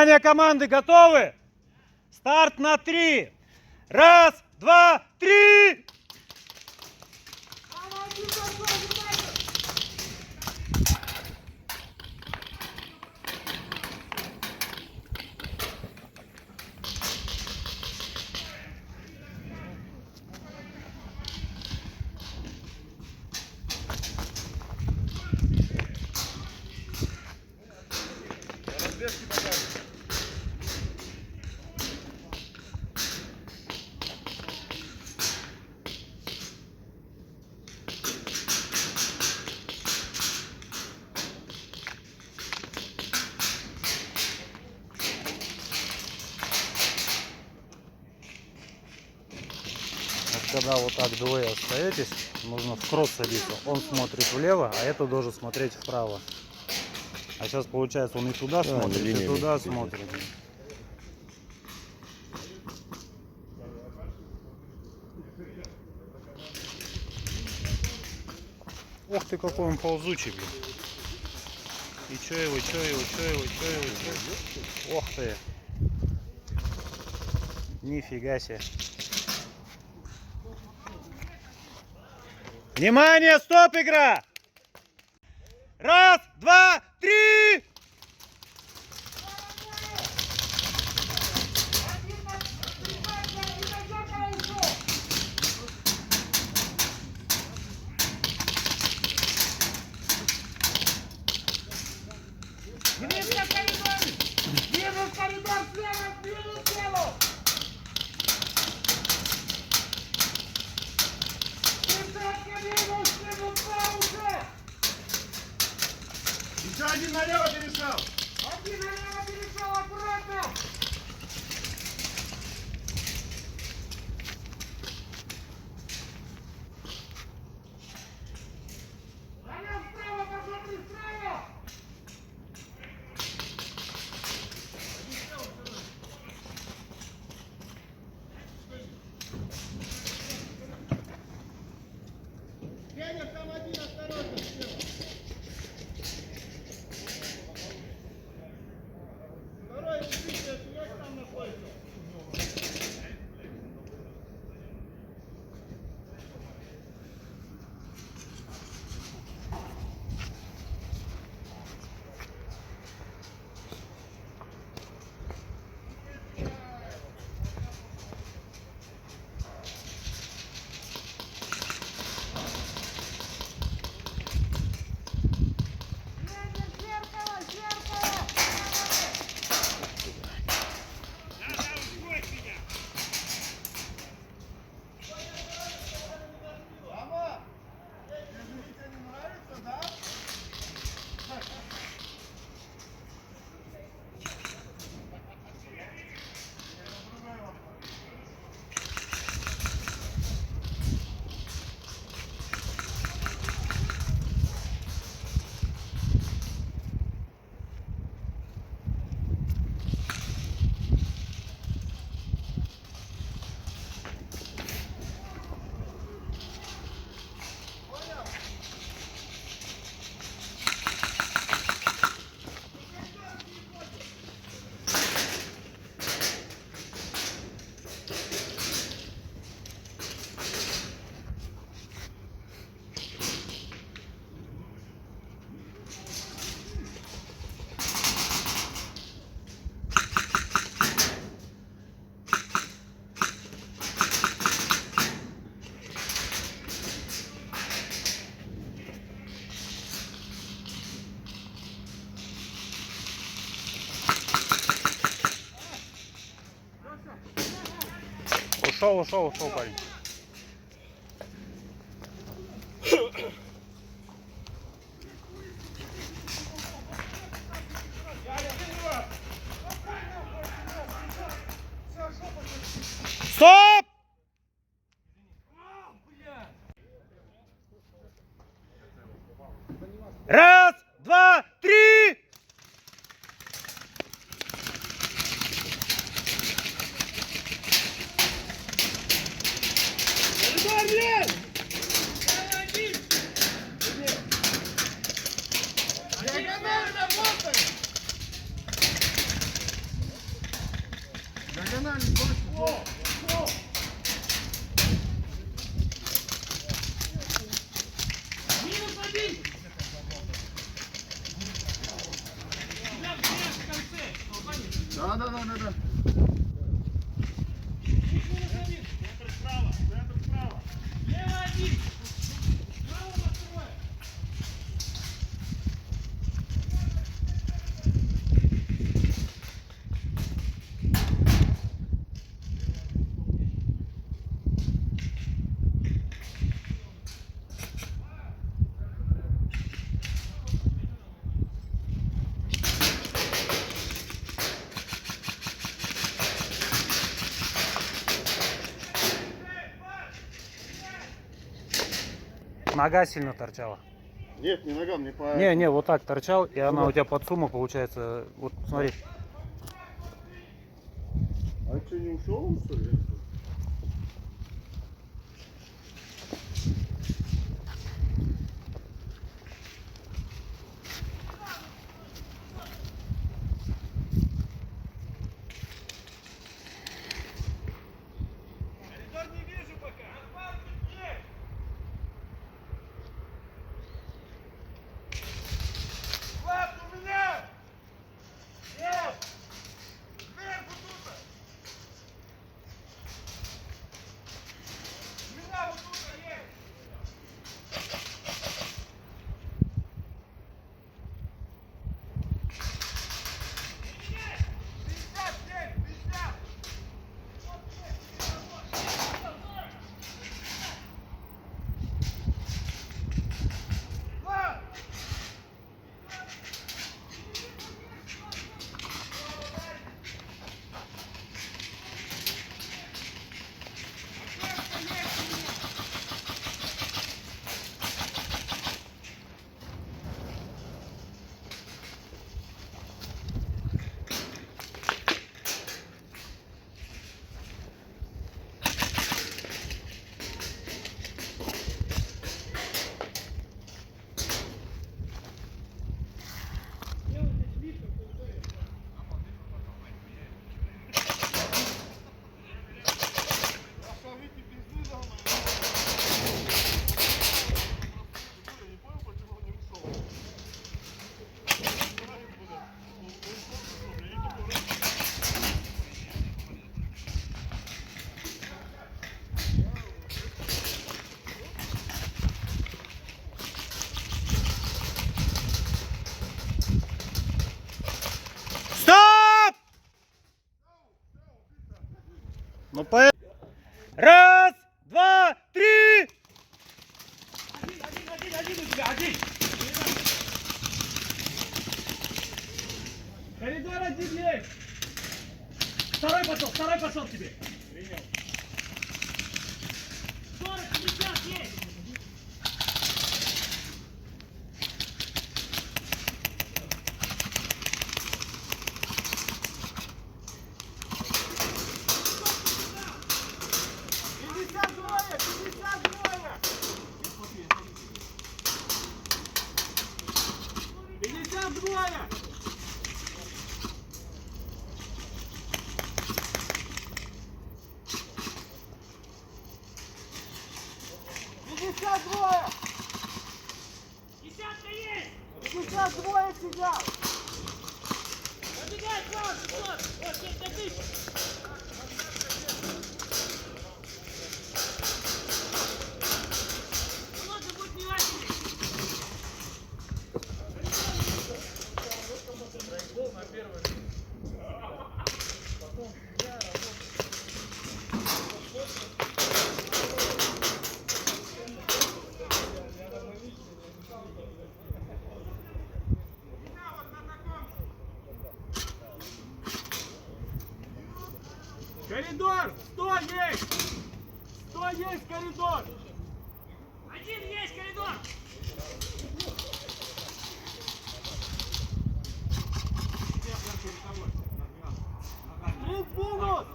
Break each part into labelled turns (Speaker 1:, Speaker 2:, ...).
Speaker 1: Внимание, команды, готовы? Старт на 3. Раз, два, три. Когда вот так двое остаетесь, нужно в кросс садиться. Он смотрит влево, а это должен смотреть вправо. А сейчас получается он и туда смотрит, и туда смотрит. Ох ты, какой он ползучий, блин. И чё его. Ох ты. Нифига себе. Внимание, стоп, игра! Раз, два, три!
Speaker 2: Один налево перешел!
Speaker 3: Один налево перешел, аккуратно! Налево вправо, посмотри, вправо!
Speaker 2: Геня, там один, осторожно, слева! Второй, видите, есть там находится?
Speaker 1: Ушел, парень. Стоп! Раз, два, три!
Speaker 2: диагонали, бачу.
Speaker 3: Минус один! Ребят, в конце!
Speaker 2: Да.
Speaker 3: Минус один! Центр справа! Лево один! Справа построен!
Speaker 1: Нога сильно торчала.
Speaker 2: Нет, не ногам, не по...
Speaker 1: Не, вот так торчал, и она у тебя под сумму получается. Вот смотри.
Speaker 2: А что, не ушел он, что ли?
Speaker 3: Коридор не вижу пока! Распарки есть! Влад, у меня! Есть! Сверху тут! У меня вот тут есть! Пятьдесят, есть! 50! Влад!
Speaker 1: Стоп! Ну по... Раз, два, три!
Speaker 3: Один у тебя, один! Коридор один есть! Второй пошел тебе! Принял. 40, 50 есть! Десятка есть!
Speaker 2: 52 сидят!
Speaker 3: Забегай, Клан, вот, 70 тысяч! Ладно, будь внимательней!
Speaker 2: Коридор! 100 есть! 100 есть коридор!
Speaker 3: Один есть коридор!
Speaker 2: Минус!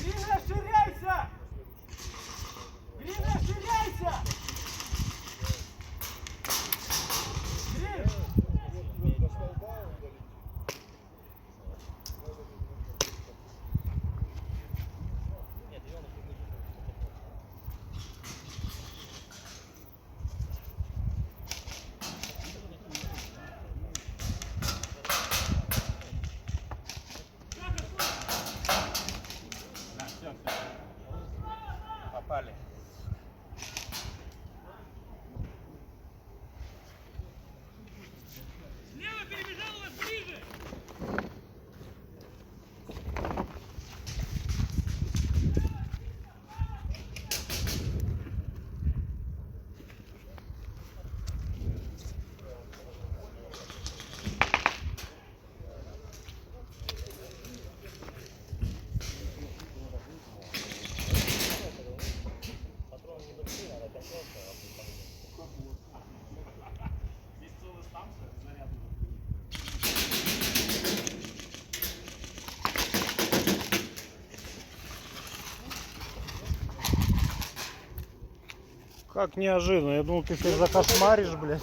Speaker 2: Грин, расширяйся! Грин, расширяйся! Грин!
Speaker 1: Как неожиданно. Я думал, ты всех закошмаришь, блядь.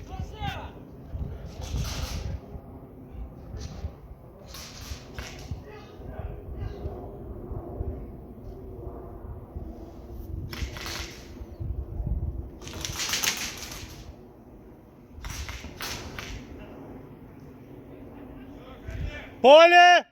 Speaker 3: Кто слева?
Speaker 1: Поле!